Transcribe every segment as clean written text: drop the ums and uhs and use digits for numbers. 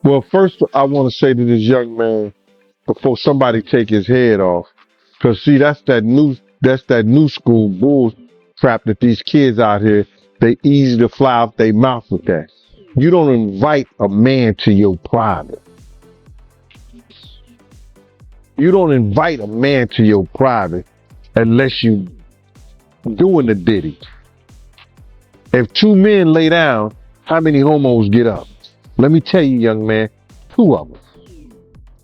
Well, first I want to say to this young man before somebody take his head off, because see, that's that new school bull crap that these kids out here, they easy to fly out their mouth with that. You don't invite a man to your private. You don't invite a man to your private unless you doing the Diddy. If two men lay down, how many homos get up? Let me tell you, young man, two of them.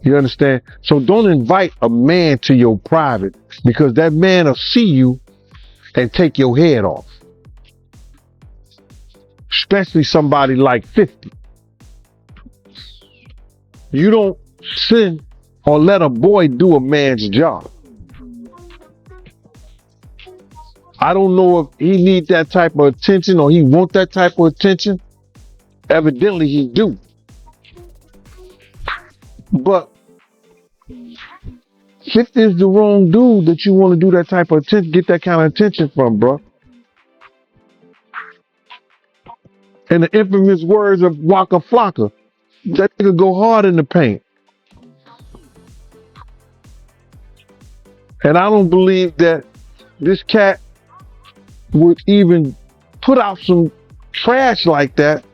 You understand? So don't invite a man to your private because that man will see you and take your head off. Especially somebody like 50. You don't send or let a boy do a man's job. I don't know if he need that type of attention or he want that type of attention. Evidently he do. But 50 is the wrong dude that you want to do that type of attention, get that kind of attention from, bro. In the infamous words of Waka Flocka, that nigga go hard in the paint. And I don't believe that this cat would even put out some trash like that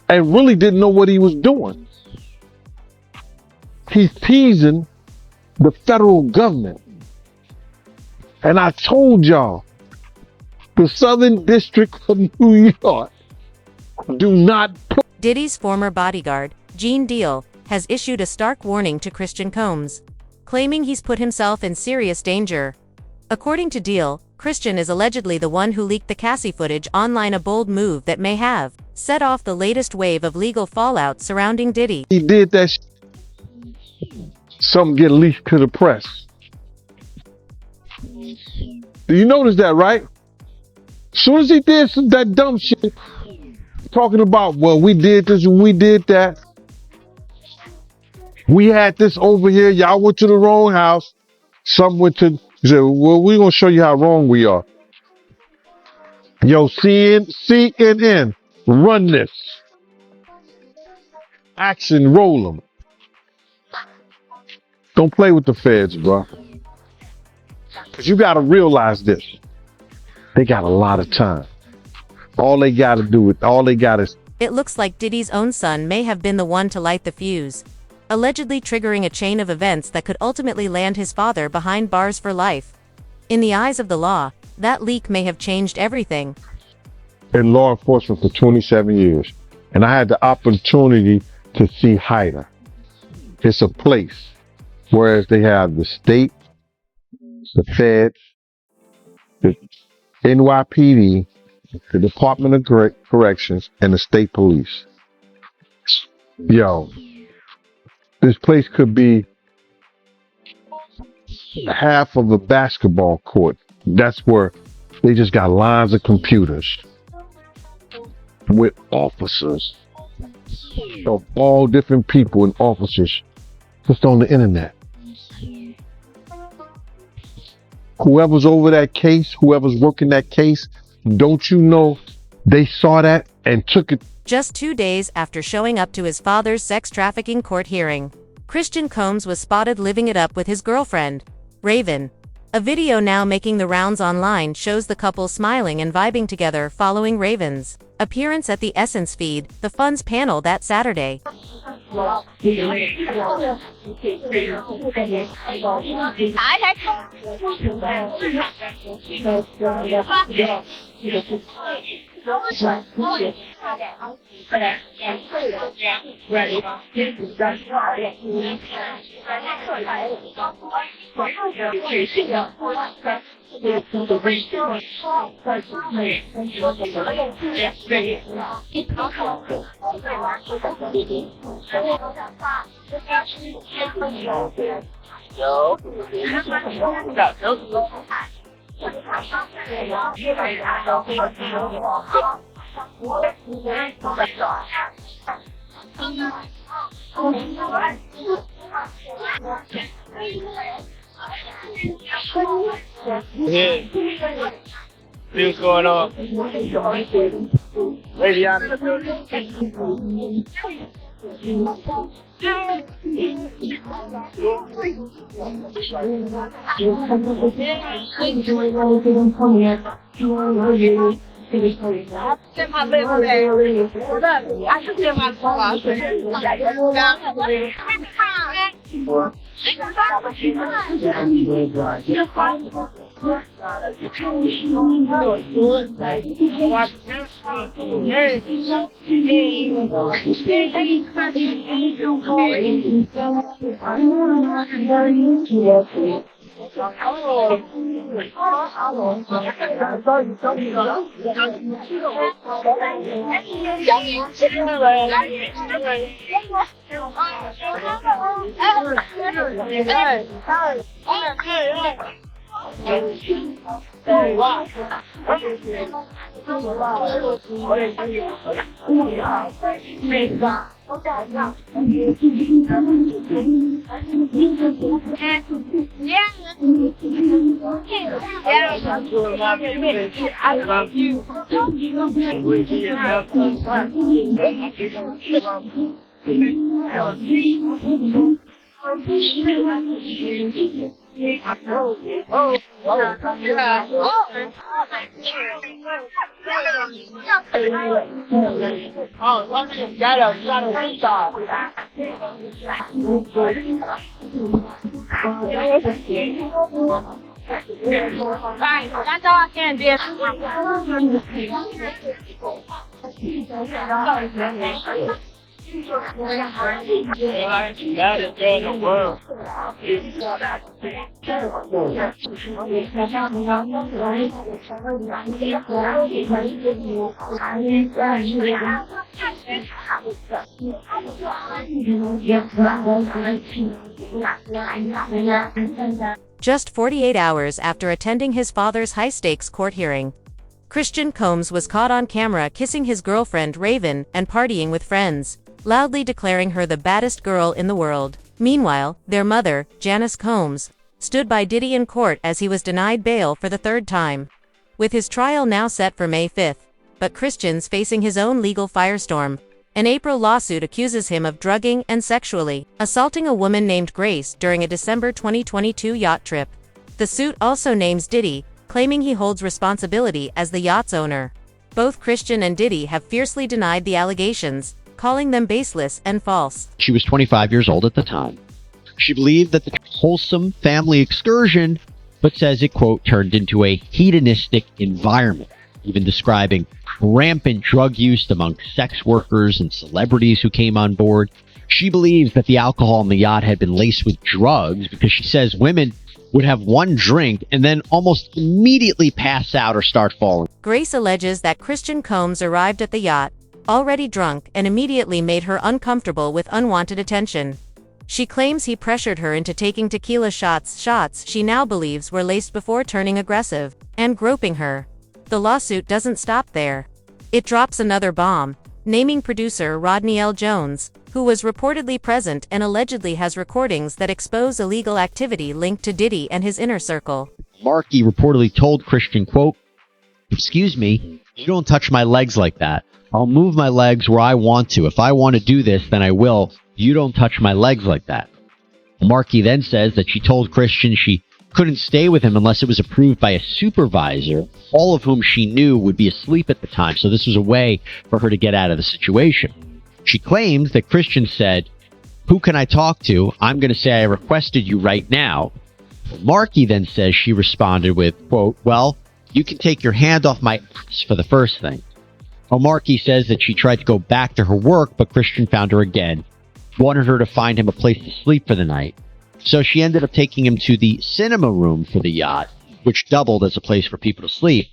and really didn't know what he was doing. He's teasing the federal government. And I told y'all, the Southern District of New York do not put. Diddy's former bodyguard, Gene Deal, has issued a stark warning to Christian Combs, claiming he's put himself in serious danger. According to Deal, Christian is allegedly the one who leaked the Cassie footage online, a bold move that may have set off the latest wave of legal fallout surrounding Diddy. He did that something get leaked to the press. Do you notice that, right? Soon as he did that dumb shit, talking about, well, we did this and we did that. We had this over here. Y'all went to the wrong house. Some went to, he said, well, we're going to show you how wrong we are. Yo, CNN, run this. Action, roll them. Don't play with the feds, bro. Because you got to realize this. They got a lot of time. All they got is. It looks like Diddy's own son may have been the one to light the fuse, allegedly triggering a chain of events that could ultimately land his father behind bars for life. In the eyes of the law, that leak may have changed everything. In law enforcement for 27 years. And I had the opportunity to see HIDA. It's a place, whereas they have the state, the feds, the NYPD, the Department of Corrections, and the state police. Yo, this place could be half of a basketball court. That's where they just got lines of computers with officers of all different people and officers just on the internet. Whoever's over that case, whoever's working that case, don't you know they saw that and took it. Just 2 days after showing up to his father's sex trafficking court hearing, Christian Combs was spotted living it up with his girlfriend, Raven. A video now making the rounds online shows the couple smiling and vibing together following Raven's appearance at the Essence Feed, the Fun's panel that Saturday. Yeah. See what's going on. Just 48 hours after attending his father's high-stakes court hearing, Christian Combs was caught on camera kissing his girlfriend Raven and partying with friends, loudly declaring her the baddest girl in the world. Meanwhile, their mother, Janice Combs, stood by Diddy in court as he was denied bail for the third time. With his trial now set for May 5th, but Christian's facing his own legal firestorm. An April lawsuit accuses him of drugging and sexually assaulting a woman named Grace during a December 2022 yacht trip. The suit also names Diddy, claiming he holds responsibility as the yacht's owner. Both Christian and Diddy have fiercely denied the allegations, calling them baseless and false. She was 25 years old at the time. She believed that the wholesome family excursion, but says it, quote, turned into a hedonistic environment, even describing rampant drug use among sex workers and celebrities who came on board. She believes that the alcohol on the yacht had been laced with drugs because she says women would have one drink and then almost immediately pass out or start falling. Grace alleges that Christian Combs arrived at the yacht, already drunk, and immediately made her uncomfortable with unwanted attention. She claims he pressured her into taking tequila shots she now believes were laced before turning aggressive, and groping her. The lawsuit doesn't stop there. It drops another bomb, naming producer Rodney L. Jones, who was reportedly present and allegedly has recordings that expose illegal activity linked to Diddy and his inner circle. Markey reportedly told Christian, quote, "Excuse me, you don't touch my legs like that. I'll move my legs where I want to. If I want to do this, then I will. You don't touch my legs like that." Markey then says that she told Christian she couldn't stay with him unless it was approved by a supervisor, all of whom she knew would be asleep at the time, so this was a way for her to get out of the situation. She claims that Christian said, "Who can I talk to? I'm going to say I requested you right now." Markey then says she responded with, quote, "Well, you can take your hand off my ass for the first thing." Markey says that she tried to go back to her work, but Christian found her again, wanted her to find him a place to sleep for the night. So she ended up taking him to the cinema room for the yacht, which doubled as a place for people to sleep.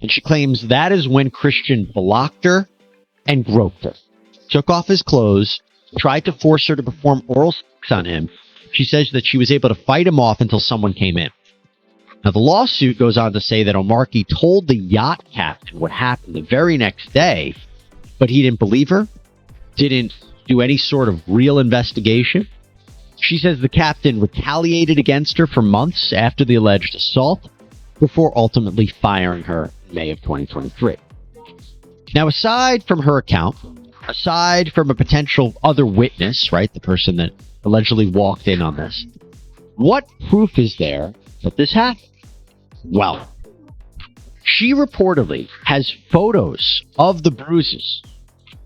And she claims that is when Christian blocked her and groped her, took off his clothes, tried to force her to perform oral sex on him. She says that she was able to fight him off until someone came in. Now, the lawsuit goes on to say that O'Markey told the yacht captain what happened the very next day, but he didn't believe her, didn't do any sort of real investigation. She says the captain retaliated against her for months after the alleged assault, before ultimately firing her in May of 2023. Now, aside from her account, aside from a potential other witness, right, the person that allegedly walked in on this, what proof is there that this happened? Well, she reportedly has photos of the bruises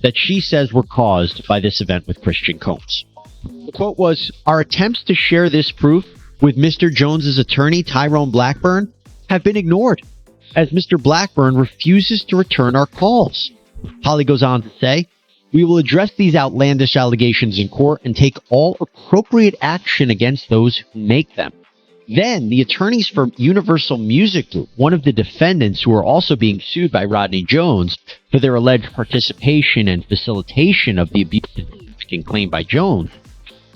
that she says were caused by this event with Christian Combs. The quote was, "Our attempts to share this proof with Mr. Jones's attorney, Tyrone Blackburn, have been ignored, as Mr. Blackburn refuses to return our calls." Holly goes on to say, "We will address these outlandish allegations in court and take all appropriate action against those who make them." Then, the attorneys for Universal Music Group, one of the defendants who are also being sued by Rodney Jones for their alleged participation and facilitation of the abuse claim by Jones,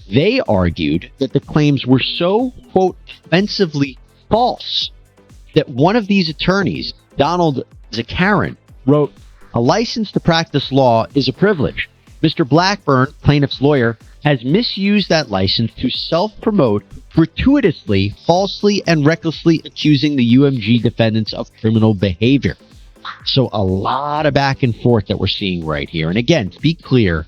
they argued that the claims were so, quote, offensively false that one of these attorneys, Donald Zakarin, wrote, "A license to practice law is a privilege. Mr. Blackburn, plaintiff's lawyer, has misused that license to self-promote, gratuitously, falsely, and recklessly accusing the UMG defendants of criminal behavior." So a lot of back and forth that we're seeing right here. And again, to be clear,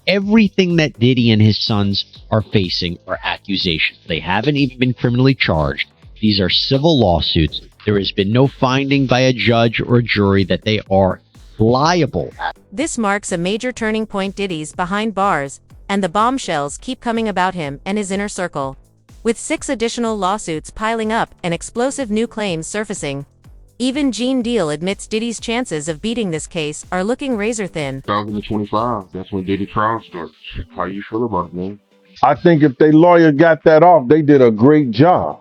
everything that Diddy and his sons are facing are accusations. They haven't even been criminally charged. These are civil lawsuits. There has been no finding by a judge or a jury that they are liable. This marks a major turning point. Diddy's behind bars, and the bombshells keep coming about him and his inner circle. With 6 additional lawsuits piling up and explosive new claims surfacing, even Gene Deal admits Diddy's chances of beating this case are looking razor thin. 2025, that's when Diddy trial starts. How you feel about it, man? I think if their lawyer got that off, they did a great job.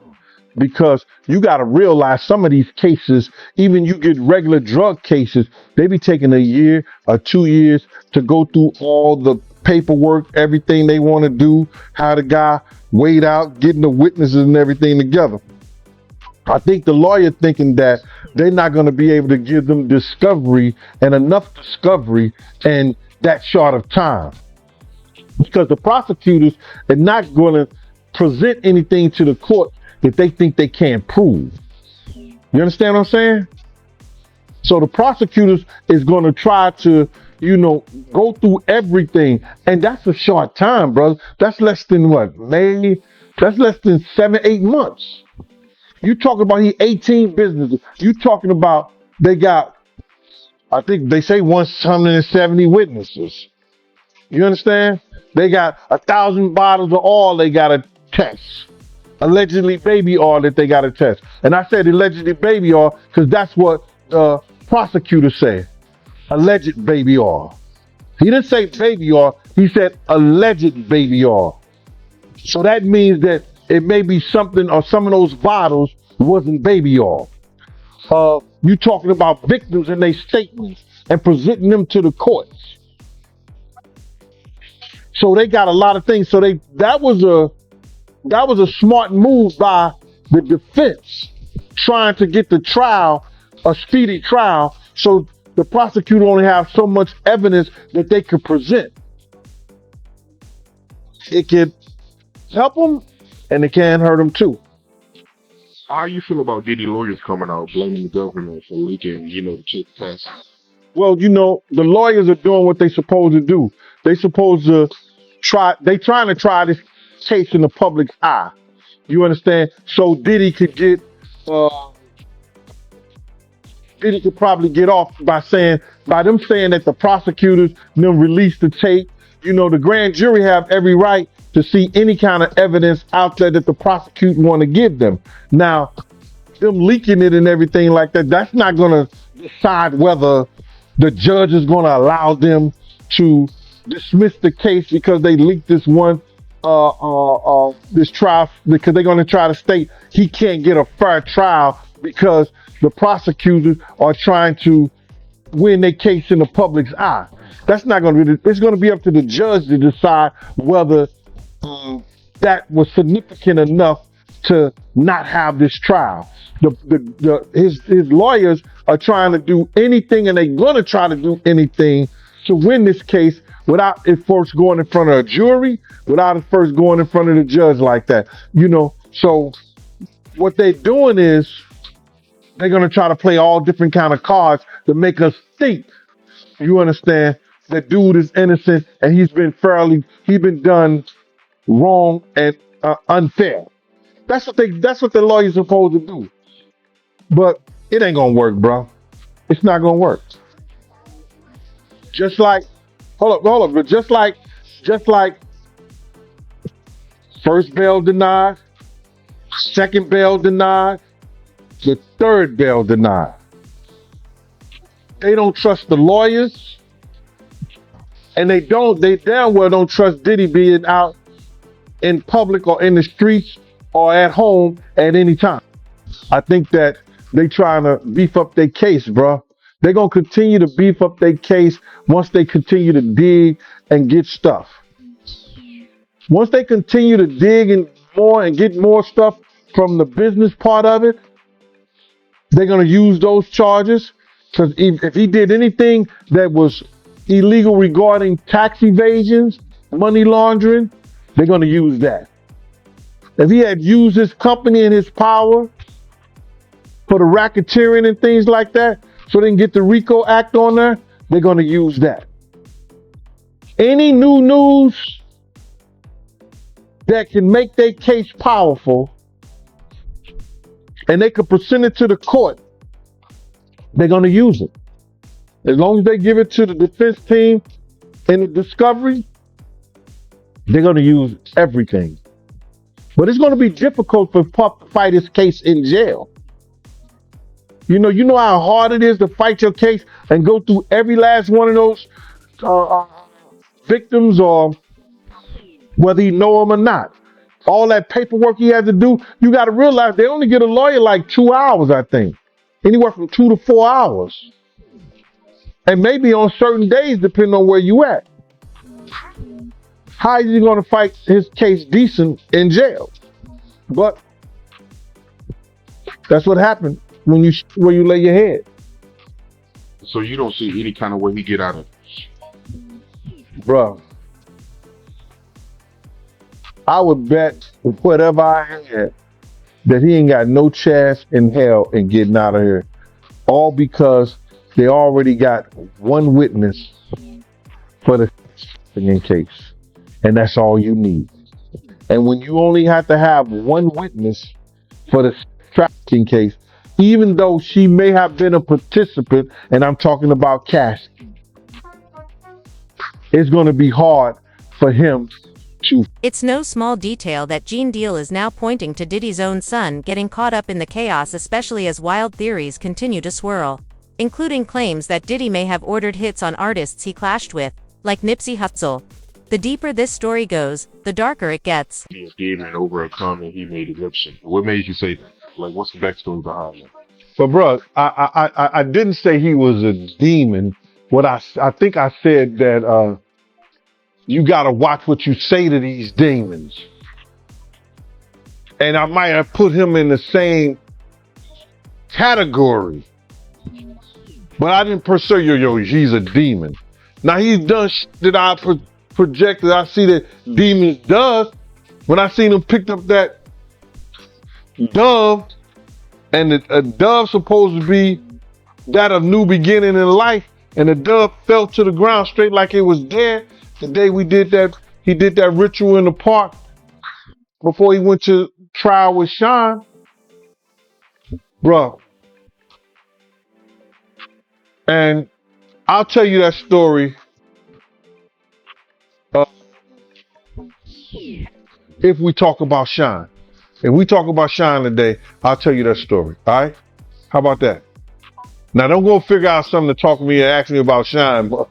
Because you got to realize some of these cases, even you get regular drug cases, they be taking a year or 2 years to go through all the paperwork, everything they want to do, how the guy weighed out, getting the witnesses and everything together. I think the lawyer thinking that they're not going to be able to give them discovery and enough discovery in that short of time. Because the prosecutors are not going to present anything to the court that they think they can't prove. You understand what I'm saying? So the prosecutors is going to try to, go through everything. And that's a short time, brother. That's less than what, May? That's less than 7-8 months. You talking about 18 businesses. You talking about they got, I think they say 170 witnesses. You understand? They got 1,000 bottles of oil they got to test. Allegedly baby oil that they got to test. And I said allegedly baby oil because that's what the prosecutor said. Alleged baby oil. He didn't say baby oil. He said alleged baby oil. So that means that it may be something, or some of those bottles wasn't baby oil. You talking about victims and their statements and presenting them to the courts. So they got a lot of things. So that was a smart move by the defense, trying to get the trial a speedy trial, so the prosecutor only have so much evidence that they could present. It could help them, and it can hurt them too. How you feel about Diddy lawyers coming out blaming the government for leaking, the check test? Well, the lawyers are doing what they're supposed to do. They supposed to trying to try this case in the public's eye. You understand? So Diddy could probably get off by them saying that the prosecutors them released the tape. The grand jury have every right to see any kind of evidence out there that the prosecutor want to give them. Now, them leaking it and everything like that, that's not going to decide whether the judge is going to allow them to dismiss the case because they leaked this this trial, because they're going to try to state he can't get a fair trial because the prosecutors are trying to win their case in the public's eye. That's not going to be, it's going to be up to the judge to decide whether that was significant enough to not have this trial. His lawyers are trying to do anything, and they're going to try to do anything to win this case without it first going in front of a jury, without it first going in front of the judge like that. So what they're doing is they're going to try to play all different kind of cards to make us think You understand? The dude is innocent and he's been done wrong and unfair. That's what the lawyer's supposed to do. But it ain't gonna work, bro. It's not gonna work. Just like, hold up, but just like first bail denied, second bail denied, the third bail denied. They don't trust the lawyers, and they damn well don't trust Diddy being out in public or in the streets or at home at any time. I think that they trying to beef up their case, bro. They're gonna continue to beef up their case once they continue to dig and get stuff. Once they continue to dig and get more stuff from the business part of it, they're gonna use those charges. Because if he did anything that was illegal regarding tax evasions, money laundering, they're gonna use that. If he had used his company and his power for the racketeering and things like that, so they can get the RICO Act on there, they're going to use that. Any new news that can make their case powerful and they can present it to the court, they're going to use it. As long as they give it to the defense team in the discovery, they're going to use everything. But it's going to be difficult for Puff to fight his case in jail. You know how hard it is to fight your case and go through every last one of those victims, or whether you know them or not. All that paperwork he had to do, you got to realize they only get a lawyer like 2 hours, I think. Anywhere from 2 to 4 hours. And maybe on certain days, depending on where you at. How is he going to fight his case decent in jail? But that's what happened where you lay your head. So you don't see any kind of way he get out of it? Bruh, I would bet with whatever I had that he ain't got no chance in hell in getting out of here. All because they already got one witness for the case. And that's all you need. And when you only have to have one witness for the trafficking case, even though she may have been a participant, and I'm talking about Cash, it's going to be hard for him to. It's no small detail that Gene Deal is now pointing to Diddy's own son getting caught up in the chaos, especially as wild theories continue to swirl, including claims that Diddy may have ordered hits on artists he clashed with, like Nipsey Hussle. The deeper this story goes, the darker it gets. He a demon over a comment he made a lip sync. What made you say that? Like, what's the backstory behind that? But bro, I didn't say he was a demon. What I think I said that you gotta watch what you say to these demons. And I might have put him in the same category. But I didn't per se, he's a demon. Now he's done that I projected. I see that demons does. When I seen him picked up that dove, and a dove supposed to be that of new beginning in life, and the dove fell to the ground straight like it was dead. The day we did that, he did that ritual in the park before he went to trial with Sean. Bro. And I'll tell you that story if we talk about Sean. If we talk about Sean today, I'll tell you that story. All right? How about that? Now, don't go figure out something to talk to me and ask me about Sean. But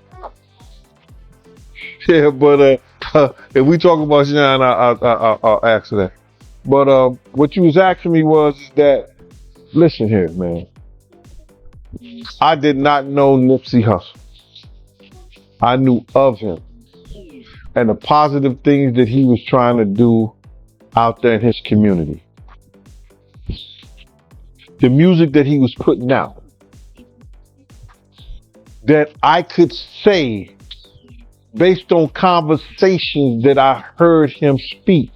yeah, but if we talk about Sean, I'll ask that. But what you was asking me was that, listen here, man. I did not know Nipsey Hussle. I knew of him and the positive things that he was trying to do out there in his community. The music that he was putting out, that I could say, based on conversations that I heard him speak,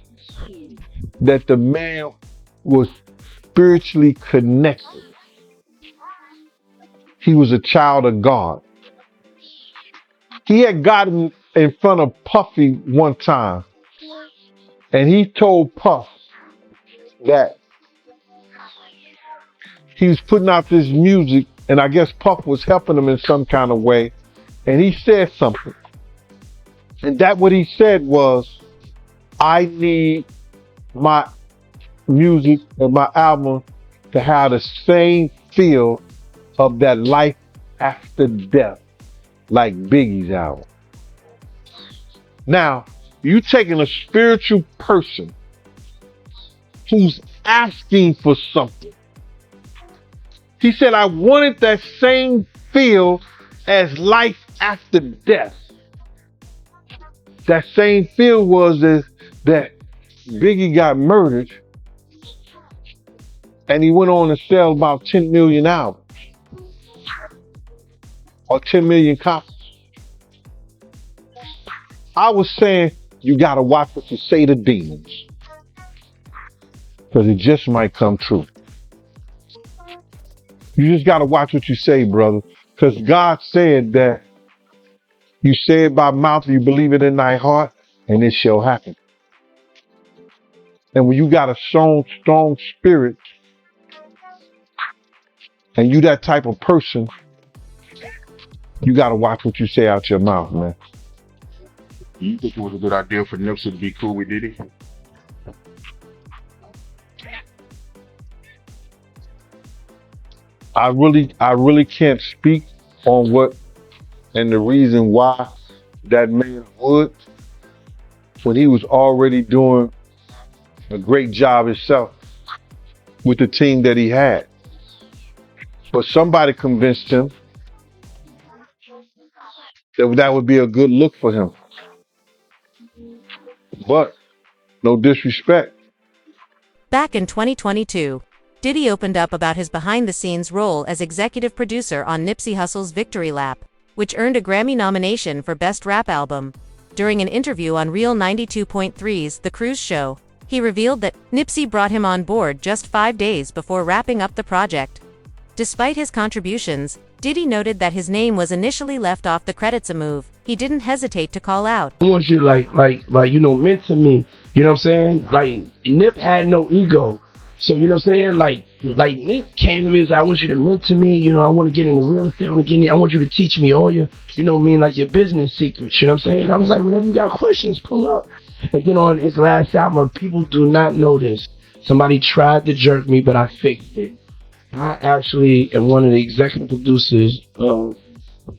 that the man was spiritually connected. He was a child of God. He had gotten in front of Puffy one time, and he told Puff that he was putting out this music, and I guess Puff was helping him in some kind of way, and he said something. And that what he said was, I need my music and my album to have the same feel of that life after death, like Biggie's album. Now, you taking a spiritual person who's asking for something. He said, I wanted that same feel as life after death. That same feel was that Biggie got murdered and he went on to sell about 10 million albums or 10 million copies. I was saying, you got to watch what you say to demons, because it just might come true. You just got to watch what you say, brother, because God said that you say it by mouth, you believe it in thy heart, and it shall happen. And when you got a strong spirit, and you that type of person, you got to watch what you say out your mouth, man. You think it was a good idea for Nipsey to be cool with Diddy? I really can't speak on what and the reason why that man would, when he was already doing a great job himself with the team that he had. But somebody convinced him that would be a good look for him. But no disrespect. Back in 2022, Diddy opened up about his behind-the-scenes role as executive producer on Nipsey Hussle's Victory Lap, which earned a Grammy nomination for Best Rap Album. During an interview on Real 92.3's The Cruise Show, he revealed that Nipsey brought him on board just 5 days before wrapping up the project. Despite his contributions, Diddy noted that his name was initially left off the credits, a move he didn't hesitate to call out. I want you to mentor me. You know what I'm saying? Like, Nip had no ego. So, you know what I'm saying? Like Nip came to me and said, I want you to mentor me. I want to get into real estate. I want you to teach me all your, like your business secrets. You know what I'm saying? I was like, whenever you got questions, pull up. And on his last album, people do not know this. Somebody tried to jerk me, but I fixed it. I actually am one of the executive producers of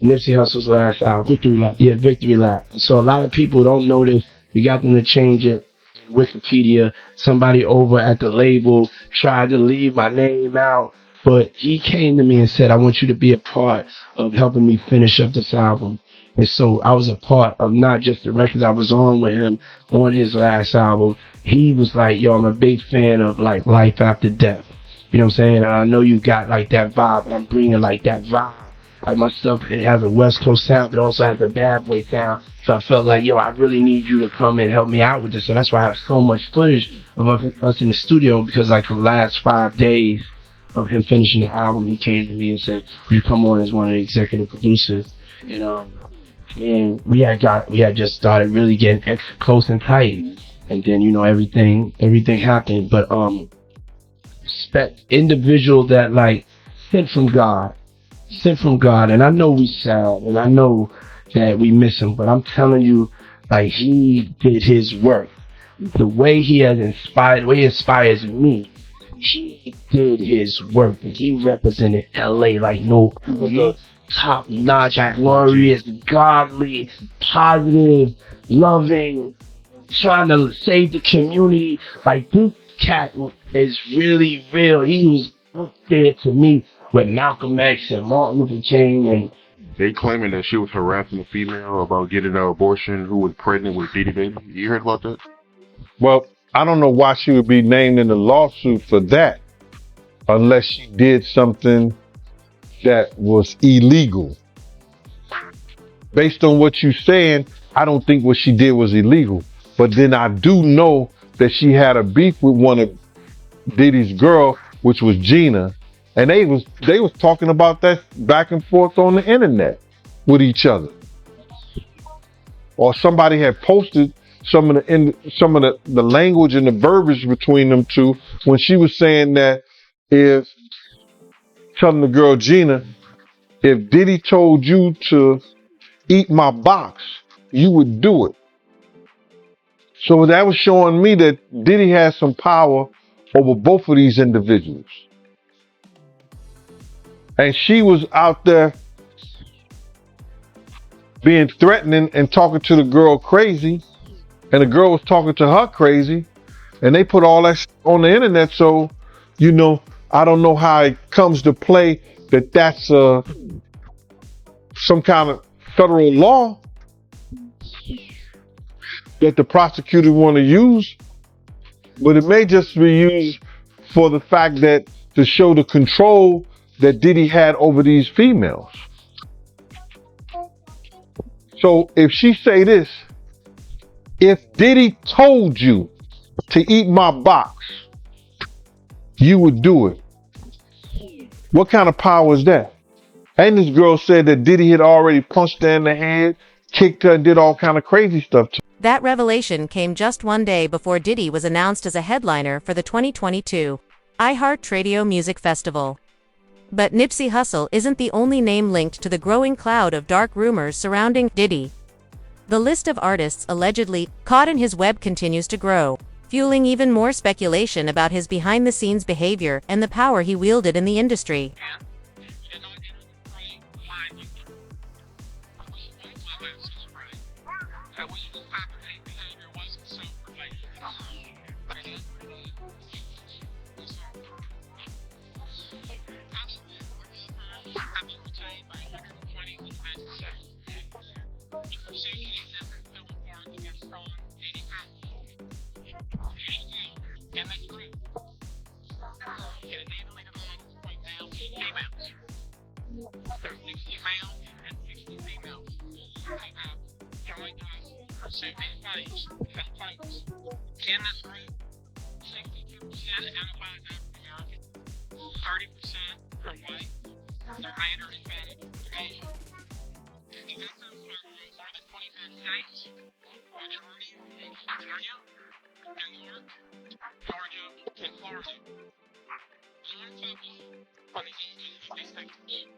Nipsey Hussle's last album. Victory Lap. Yeah, Victory Lap. So a lot of people don't know this. We got them to change it. Wikipedia, somebody over at the label tried to leave my name out, but he came to me and said, I want you to be a part of helping me finish up this album. And so I was a part of not just the records I was on with him on his last album. He was like, yo, I'm a big fan of like life after death. You know what I'm saying? And I know you got like that vibe. I'm bringing like that vibe. Like my stuff, it has a West Coast sound, but also has a bad boy sound. So I felt like, yo, I really need you to come and help me out with this. So that's why I have so much footage of us in the studio, because like the last 5 days of him finishing the album, he came to me and said, you come on as one of the executive producers. And we had just started really getting close and tight. And then, everything happened. But individual that like sent from God. And I know we sad, and I know that we miss him, but I'm telling you, like, he did his work. The way he inspires me, he did his work. And he represented LA like no other. Top notch, glorious, godly, positive, loving, trying to save the community. Like, this cat is really real. He was up there to me with Malcolm X and Martin Luther King. And they claiming that she was harassing a female about getting an abortion who was pregnant with Diddy baby. You heard about that? Well, I don't know why she would be named in the lawsuit for that, unless she did something that was illegal. Based on what you're saying, I don't think what she did was illegal. But then I do know that she had a beef with one of Diddy's girl, which was Gina. And they was talking about that back and forth on the internet with each other. or somebody had posted some of the language and the verbiage between them two when she was saying that if telling the girl Gina, if Diddy told you to eat my box, you would do it. So that was showing me that Diddy has some power over both of these individuals. And she was out there being threatening and talking to the girl crazy, and the girl was talking to her crazy, and they put all that on the internet. So, you know, I don't know how it comes to play that that's some kind of federal law that the prosecutor want to use, but it may just be used for the fact that to show the control that Diddy had over these females. So if she say this, if Diddy told you to eat my box, you would do it. What kind of power is that? And this girl said that Diddy had already punched her in the head, kicked her, and did all kind of crazy stuff to her. That revelation came just one day before Diddy was announced as a headliner for the 2022 iHeartRadio Music Festival. But Nipsey Hussle isn't the only name linked to the growing cloud of dark rumors surrounding Diddy. The list of artists allegedly caught in his web continues to grow, fueling even more speculation about his behind-the-scenes behavior and the power he wielded in the industry. In this group, 62% identified as African American, 30% are white, the remainder Hispanic, Asian. The victims are more than 25 states, majority in California, New York, Georgia, and Florida. So let's focus on the ages of these victims.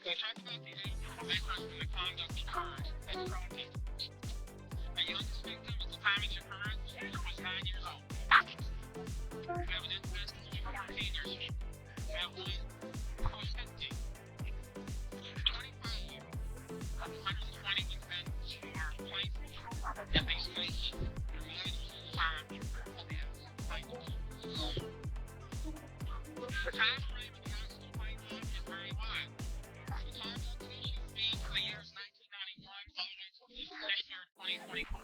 We talked about the age of the victims and the conduct occurred at Chrome People. The youngest victim at the time of the occurrence was 9 years old. We have an investigation of 14 years old. That was co-offending. 25 of 120 defendants are placed in these states for the time of the accident. The time frame of the accident is very wide. The time of the issue being for the years 1991 all the way to this year, 2024.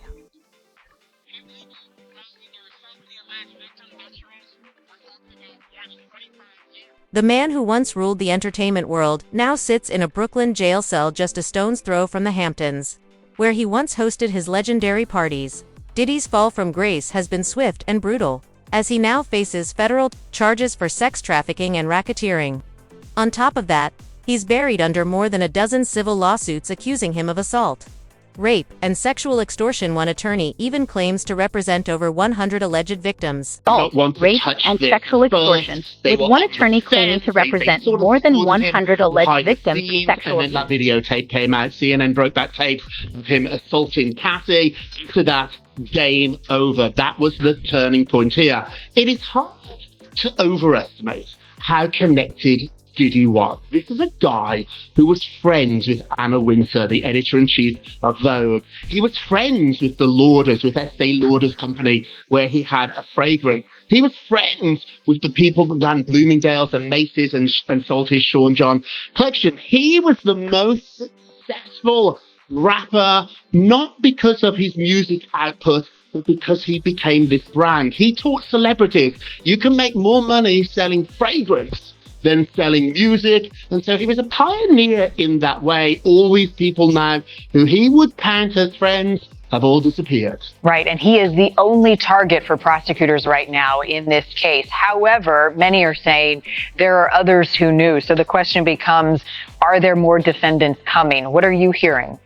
The man who once ruled the entertainment world now sits in a Brooklyn jail cell just a stone's throw from the Hamptons, where he once hosted his legendary parties. Diddy's fall from grace has been swift and brutal, as he now faces federal charges for sex trafficking and racketeering. On top of that, he's buried under more than a dozen civil lawsuits accusing him of assault, rape, and sexual extortion. One attorney even claims to represent over 100 alleged victims. Assault, rape, and sexual extortion, with one attorney claiming to represent more than 100 alleged victims of sexual abuse. And then that videotape came out. CNN broke that tape of him assaulting Cassie. After that, game over. That was the turning point here. It is hard to overestimate how connected Diddy was. This is a guy who was friends with Anna Wintour, the editor-in-chief of Vogue. He was friends with the Lauders, with Estee Lauder's company, where he had a fragrance. He was friends with the people that ran Bloomingdale's and Macy's and sold his Sean John collection. He was the most successful rapper, not because of his music output, but because he became this brand. He taught celebrities, you can make more money selling fragrance than selling music. And so he was a pioneer in that way. All these people now who he would count as friends have all disappeared. Right, and he is the only target for prosecutors right now in this case. However, many are saying there are others who knew. So the question becomes, are there more defendants coming? What are you hearing?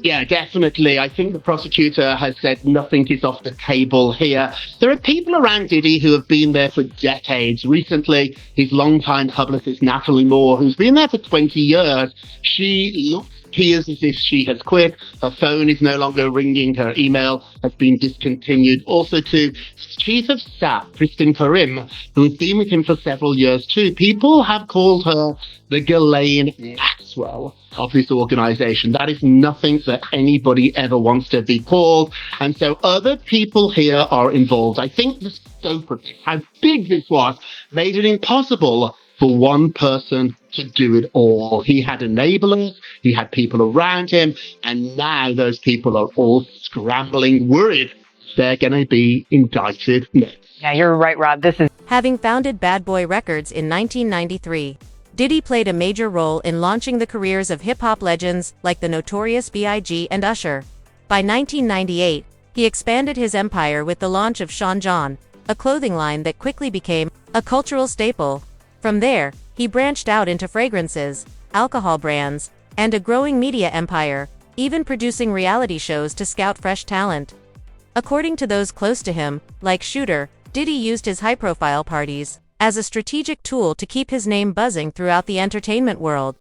Yeah, definitely. I think the prosecutor has said nothing is off the table here. There are people around Diddy who have been there for decades. Recently, his longtime publicist, Natalie Moore, who's been there for 20 years, she appears as if she has quit. Her phone is no longer ringing. Her email has been discontinued. Also to Chief of Staff, Kristen Karim, who has been with him for several years too. People have called her the Ghislaine Maxwell of this organization. That is nothing that anybody ever wants to be called. And so other people here are involved. I think the scope of this, how big this was, made it impossible for one person to do it all. He had enablers, he had people around him, and now those people are all scrambling, worried they're going to be indicted next. Yeah, you're right, Rob. This is Having founded Bad Boy Records in 1993, Diddy played a major role in launching the careers of hip-hop legends like the Notorious B.I.G. and Usher. By 1998, he expanded his empire with the launch of Sean John, a clothing line that quickly became a cultural staple. From there, he branched out into fragrances, alcohol brands, and a growing media empire, even producing reality shows to scout fresh talent. According to those close to him, like Shooter, Diddy used his high-profile parties as a strategic tool to keep his name buzzing throughout the entertainment world.